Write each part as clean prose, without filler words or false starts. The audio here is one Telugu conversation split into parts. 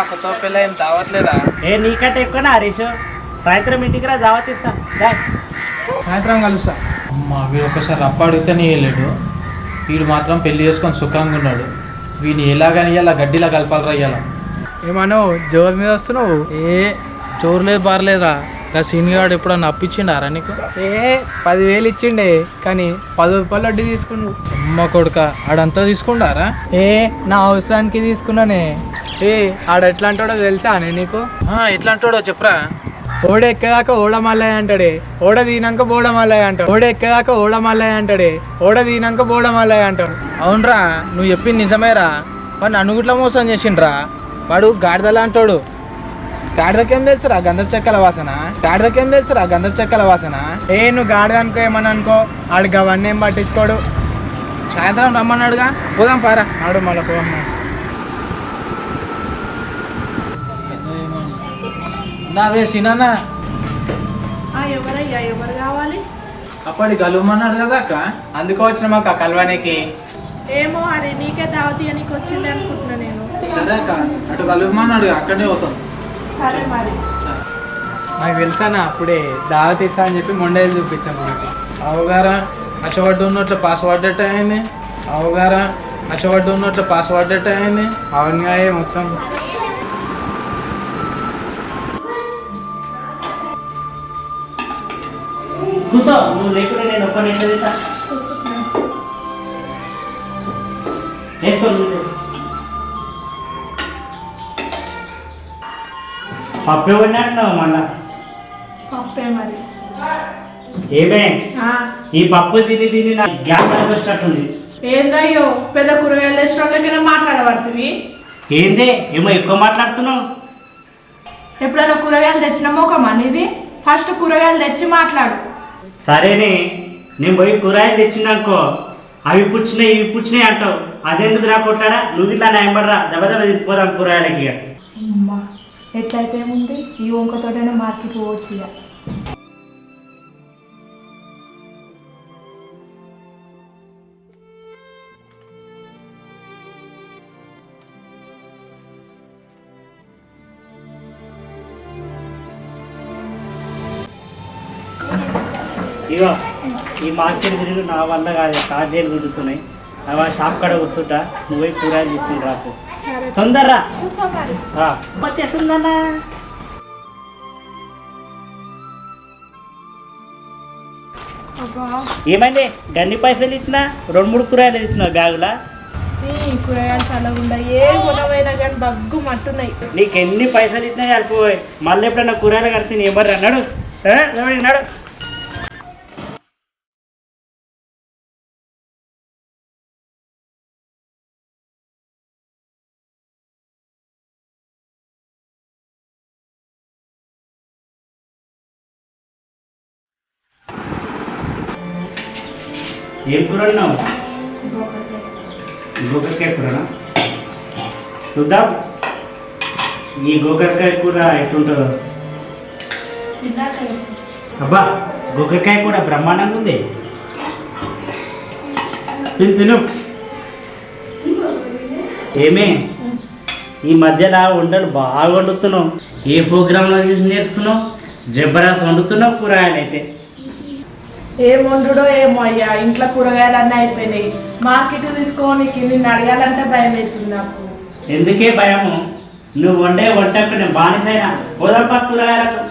కొత్త పిల్ల ఏం తావట్లేదా? ఏ నీకంటే ఎక్కువనా హరీష్? సాయంత్రం ఇంటికి రా దావత్ ఇస్తా. సాయంత్రం కలుస్తా. అమ్మ వీడు ఒకసారి రప్ప అడిగితేనే వెళ్ళాడు. వీడు మాత్రం పెళ్లి చేసుకొని సుఖంగా ఉన్నాడు. వీడిని ఎలాగని ఇలా గడ్డిలా కలపాలరా ఇయ్యాల. ఏమను జోరు మీద వస్తున్నావు? ఏ జోరులేదు పారలేదురా. ఇంకా సీనియర్ ఎప్పుడన్నా అప్పించిండారా నీకు? 10,000 ఇచ్చిండే కానీ 10 రూపాయలు వడ్డీ తీసుకున్నావు. అమ్మ కొడుక ఆడంతా తీసుకుంటారా? నా అవసరానికి తీసుకున్నానే. ఆడ ఎట్లా అంటాడో తెలుసా అనే నీకు? ఎట్లా అంటాడో చెప్పరా. ఓడ ఎక్కేదాకా ఓడమల్లయ్య అంటాడే, ఓడ దీనాక బోడమల్లయ్య అంటాడు. ఓడ ఎక్కేదాకా ఓడమల్లయ్య అంటాడే, ఓడ దీనాక బోడమల్లయ్య అంటాడు. అవునరా, నువ్వు చెప్పింది నిజమేరా. వాడిని అనుగుట్ల మోసం చేసిండ్రా. వాడు గాడిదలా అంటాడు. గాడిదకేం తెలుసురా గంధపు చెక్కల వాసన? గాడిదకేం తెలుసురా గంధపు చెక్కల వాసన? నువ్వు గాడిద అనుకో ఏమని అనుకో, ఆడికి అవన్నీ ఏం పట్టించుకోడు. సాయంత్రం రమ్మన్నాడుగా, పోదాం పారా. ఆడు మళ్ళీ పోమ్మా. నావే సినానా ఎవరయ్యా? ఎవరు కావాలి? అప్పటి కలవమన్నాడు కదా అక్క, అందుకో వచ్చిన మాకు కలవానికి. ఏమో అరే, నీకే దావతి నీకు వచ్చిండే అనుకుంటున్నా నేను. సరే అక్క, అటు కలవమన్నాడు, అక్కడే పోతాం. సరే మరి. నాకు తెలుసానా అప్పుడే దావత్ ఇస్తా అని చెప్పి మొండేది చూపించాము మనకి. అవగారా అచ్చబడ్డ ఉన్నట్లు పాస్వర్డ్ అయింది. అవగారా అచ్చబడ్డ ఉన్నట్లు పాస్వర్డ్ అయింది. అవునుగా మొత్తం. కూర్చో, నువ్వు లేకుండా నేను ఒక్క నిండా తీసా వేసుకో. పప్పు పడినట్టున్నావు మళ్ళా. పప్పే మరి. ఏమే ఈ పప్పు తిని తిని నా గ్యాస్ వచ్చేటట్టుంది. ఏందయ్యో, పెద్ద కూరగాయలు తెచ్చిన వాళ్ళకైనా మాట్లాడబడుతుంది. ఏందే ఏమో ఎక్కువ మాట్లాడుతున్నావు? ఎప్పుడైనా కూరగాయలు తెచ్చినామో ఒక మనీది. ఫస్ట్ కూరగాయలు తెచ్చి మాట్లాడు. సరేనే, నేను పోయి కూరగాయలు తెచ్చినాకో అవి పుచ్చినాయి ఇవి పుచ్చినాయి అంటావు. అదెందుకు నా కొట్లాడా? నువ్వు ఇట్లా నా ఎంబడరా, దెబ్బ దెబ్బ తినిపోదాం కూరగాయలకి. అమ్మా ఎట్లయితే ఏముంది, ఈ వంకతోటైనా మార్కెట్ పోవచ్చు. ఇక ఇగో ఈ మార్కెట్ తిరిగి నా వల్ల కాదు, కార్డేలు గుడ్డుతున్నాయి. అవి షాప్ కాడ వస్తుంటా, నువ్వు పోయి కూరగాయలు తీసుకుని రాకు. తొందరరా వచ్చేసిందన్నా. ఏమైంది? గన్ని పైసలు ఇచ్చినా 2-3 కూరగాయలు ఇచ్చినావు బ్యాగులా. కూరగాయలు చాలా ఉన్నాయి, ఏ కొనవైనా కానీ దగ్గు మట్టున్నాయి. నీకు ఎన్ని పైసలు ఇచ్చినా సరిపోయి, మళ్ళీ ఎప్పుడన్నా కూరగాయలు కడితే ఎవరు అన్నాడు? అన్నాడు ఏం కూర అన్నావు? గోకరకాయ కూరనా? చూద్దాం ఈ గోకరకాయ కూర ఎట్లుంటుందో. అబ్బా, గోకరకాయ కూర బ్రహ్మాండంగా ఉంది. తిను తిను. ఏమే ఈ మధ్యలో వంటలు బాగా వండుతున్నావు. ఏ ప్రోగ్రాంలో చూసి నేర్చుకున్నావు? జబర్దస్త్ వండుతున్నావు కూరగాయలు అయితే. ఏం వండుడో ఏమో అయ్యా, ఇంట్లో కూరగాయలు అన్నీ అయిపోయినాయి. మార్కెట్ తీసుకోనికి నిన్ను అడగాలంటే భయం అవుతుంది నాకు. ఎందుకే భయము? నువ్వు వండే వంటకు నేను బానిసైనా. పోదప్ప కూరగాయలకు.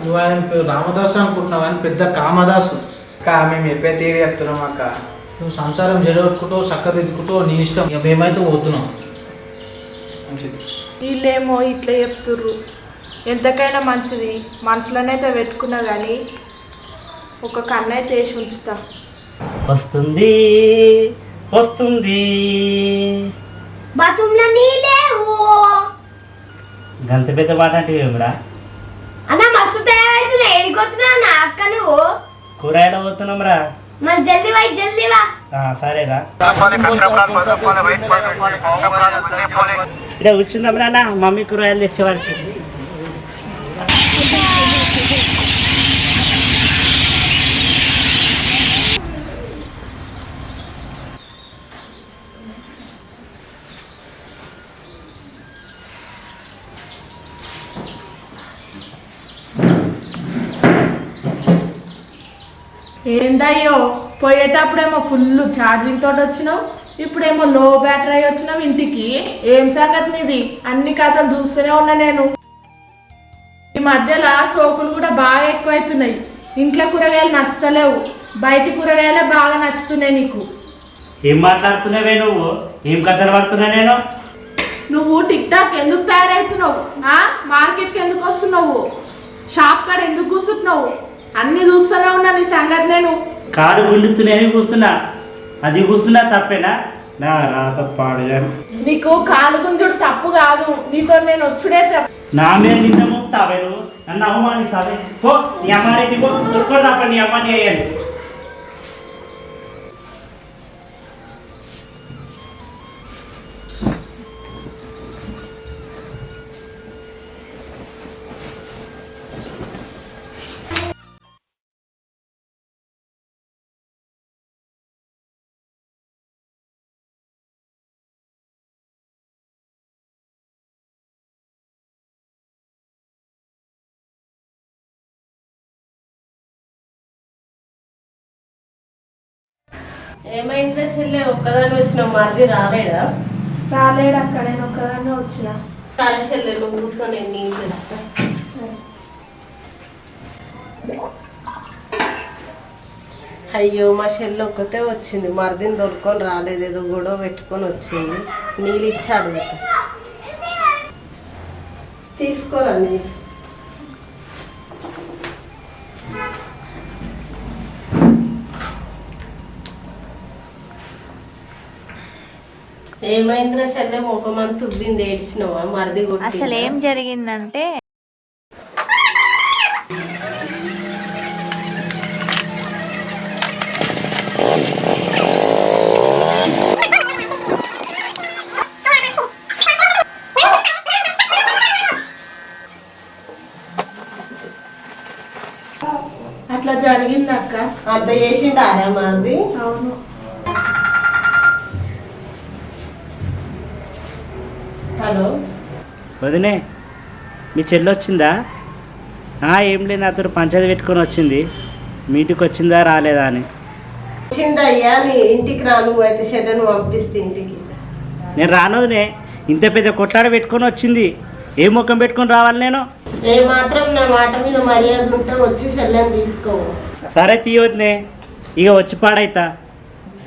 నువ్వు ఆయన పేరు రామదాసు అనుకుంటున్నావు అని పెద్ద కామదాసు. అక్క మేము చెప్పే తీరు చెప్తున్నాం అక్క. నువ్వు సంసారం జరగొట్టుకుంటూ చక్కదిద్దుకుంటూ నీ ఇష్టం, ఇక మేమైతే పోతున్నాం. మంచిది. వీళ్ళేమో ఇట్లా చెప్తుర్రు. ఎంతకైనా మంచిది మనసులోనైతే పెట్టుకున్నా కానీ ఒక కన్నైతే వేసి ఉంచుతా. వస్తుంది వస్తుంది బాత్రూంలో నీళ్ళేవు గంత పెద్ద మాట అంటే ఏమిరా? అన్న మస్తు తయారైతున్నా. ఎడికొస్తున్నా నా అక్క నువ్వు? కూరగాయలు పోతున్నాం రా. మరి జల్దీ వై జల్దీ వా. సరేరా ఇక్కడ కూర్చుందాం రా మమ్మీ కూరగాయలు తెచ్చేవారికి. ఏందయ్యో పోయేటప్పుడేమో ఫుల్ ఛార్జింగ్ తోటి వచ్చినావు, ఇప్పుడేమో లో బ్యాటరీ అయి వచ్చినావు ఇంటికి. ఏం సంగతి నీది? అన్ని కథలు చూస్తూనే ఉన్నా నేను. ఈ మధ్యలో సోకులు కూడా బాగా ఎక్కువైతున్నాయి. ఇంట్లో కూరగాయలు నచ్చుతలేవు, బయట కూరగాయలే బాగా నచ్చుతున్నాయి నీకు. ఏం మాట్లాడుతున్నావే నువ్వు? ఏం కథలు పడుతున్నా నేను? నువ్వు టిక్ టాక్ ఎందుకు తయారవుతున్నావు? మార్కెట్కి ఎందుకు వస్తున్నావు? షాప్ కాడ ఎందుకు కూర్చుంటున్నావు? అన్ని చూస్తూనే ఉన్నా నీ సంగతి నేను. కారు గుండుతున్నాయని కూర్చున్నా, అది కూర్చున్నా తప్పేనా? నా రాత పాడుగాను. నీకు కాలు గుంజుడు తప్పు కాదు, నీతో నేను వచ్చుడే తప్పు. నా మీద నింద మోపుతావే నువ్వు, నన్ను అవమానిస్తావే. పో నీ అమ్మారెడ్డి పో, దొరుకుని తప్ప నీ అమ్మాని అయ్యాను. ఏమైందో చెల్లె ఒక్కదాన్ని వచ్చినావు, మరిది రాలేడా? రాలేడక్క, నేను ఒక్కదాన్నే వచ్చిన. సరే చెల్లె నువ్వు కూర్చొని నేను నీళ్ళు తెస్తా. అయ్యో మా చెల్లి ఒక్కతే వచ్చింది, మరిదిని దొరుకుని రాలేదు, ఏదో గొడవ పెట్టుకొని వచ్చింది. నీళ్ళు ఇచ్చి అడుగుతా. తీసుకోరా నీళ్ళు. ఏమైందిరా చెల్లె ముఖమని తుబ్బింది, ఏడ్చినవా? మరిది అసలు ఏం జరిగిందంటే అట్లా జరిగింది అక్క. అంత చేసిండారా మరిది? అవును. హలో వదినే, మీ చెల్లి వచ్చిందా? ఏం లేదు, నాతో పంచాయతీ పెట్టుకొని వచ్చింది. మీటికి వచ్చిందా రాలేదా అని. వచ్చిందయ్యా, నీ ఇంటికి రా, నువ్వు అయితే చెల్లెను పంపిస్తే ఇంటికి. నేను రానోదినే, ఇంత పెద్ద కొట్లాడ పెట్టుకొని వచ్చింది. ఏ ముఖం పెట్టుకొని రావాలి నేను? ఏ మాత్రం నా మాట మీద మర్యాద ఉంటే వచ్చి చెల్లెని తీసుకో. సరే తీయవద్దునే, ఇక వచ్చి పాడైతా.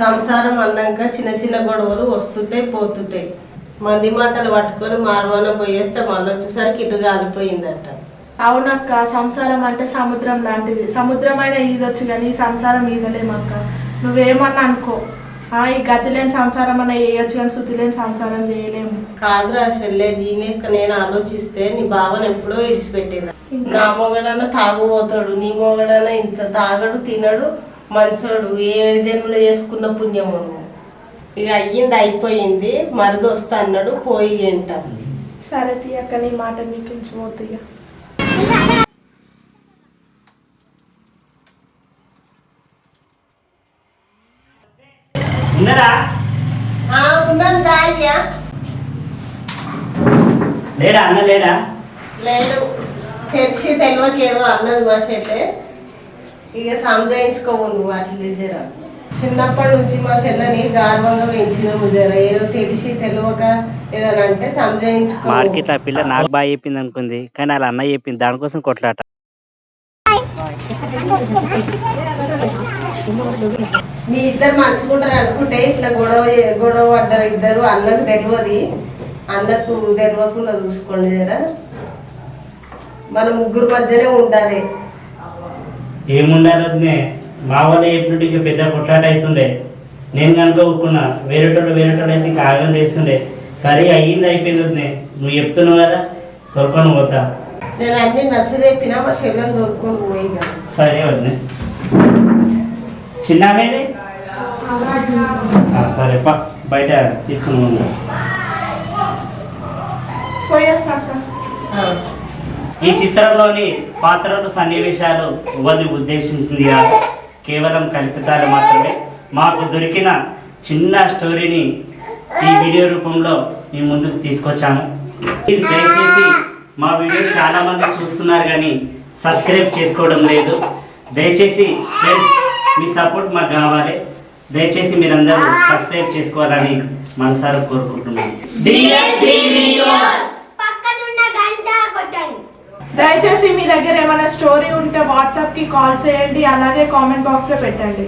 సంసారం అన్నాక చిన్న చిన్న గొడవలు వస్తుంటాయి పోతుంటాయి. మంది మాటలు పట్టుకొని మార్వాన పోయేస్తే మళ్ళీ వచ్చేసరికి ఇల్లు కాలిపోయిందట. అవునక్క, సంసారం అంటే సముద్రం లాంటిది. సముద్రమైన ఈదొచ్చు కానీ ఈ సంసారం ఈదలేమక్క. నువ్వేమన్నా అనుకో, ఈ గతి లేని సంసారం అన్న చేయొచ్చు కానీ శుద్ధి లేని సంసారం చేయలేము. కాదురా చెల్లె, నేను ఆలోచిస్తే నీ భావన ఎప్పుడో ఇడిచిపెట్టేదా. నా మొగడన్నా తాగుపోతాడు, నీ మొగడన్నా ఇంత తాగడు తినడు మంచోడు. ఏ జన్మలో చేసుకున్న పుణ్యము. ఇక అయ్యింది అయిపోయింది, మరిది వస్తా అన్నాడు, పోయి ఏంట. సరే తీయక్క, నీ మాట మీకు ఇంచిపోతాయి. ఉన్నారా? ఉన్నదా అయ్యా? లేడా అన్న? లేడా? లేడు, తెలిసి తెలియకేదో అన్నది మా చెల్లె. ఇక సంజాయించుకోవు నువ్వు అట్లా జర. చిన్నప్పటి నుంచి మా చెల్లని గర్వంగా పెంచినాము. జర ఏదో తెలిసి తెలియక ఏదైనా అంటే సంజాయించుకో. మార్కెట్ ఆ పిల్ల నాకు బాగా చెప్పింది అనుకుంది, కానీ వాళ్ళ అన్న చెప్పింది, దానికోసం కొట్లాట. మీ ఇద్దరు మంచుకుంటారు అనుకుంటే ఇట్లా గొడవ పడ్డారు ఇద్దరు. అన్నకు తెలియదు, అన్నకు తెలియకుండా చూసుకోండి జరా. మన ముగ్గురు మధ్యనే ఉండాలి. ఏముండాలి వదినే, మా వాళ్ళ ఎప్పుడు ఇక పెద్ద కొట్లాట అవుతుండే. నేను కనుక ఊరుకున్నా, వేరేటోళ్ళు అయితే ఇంకా ఆగం చేస్తుండే. సరే అయ్యింది, అయిపోయింది వదినే. నువ్వు చెప్తున్నావు కదా, తొలుకొని పోతా. నేను అన్ని నచ్చలేపినా మా చెల్లెని దొరుకుని పోయి కదా. సరే వదినే. చిన్నమేది సరే పా, బయట తీసుకుని ఉందా. పోయేస్తాక. ఈ చిత్రంలోని పాత్రలు సన్నివేశాలు ఎవరిని ఉద్దేశించింది కాదు, కేవలం కల్పితాలు మాత్రమే. మాకు దొరికిన చిన్న స్టోరీని ఈ వీడియో రూపంలో మీ ముందుకు తీసుకొచ్చాము. ప్లీజ్ దయచేసి మా వీడియో చాలా మంది చూస్తున్నారు కానీ సబ్స్క్రైబ్ చేసుకోవడం లేదు. దయచేసి ఫ్రెండ్స్ మీ సపోర్ట్ మాకు కావాలి. దయచేసి మీరందరూ సబ్స్క్రైబ్ చేసుకోవాలని మనసారా కోరుకుంటున్నాను. పక్కనున్న గంట కొట్టండి. దయచేసి మీ దగ్గర ఏమైనా స్టోరీ ఉంటే వాట్సాప్కి కాల్ చేయండి, అలాగే కామెంట్ బాక్స్లో పెట్టండి.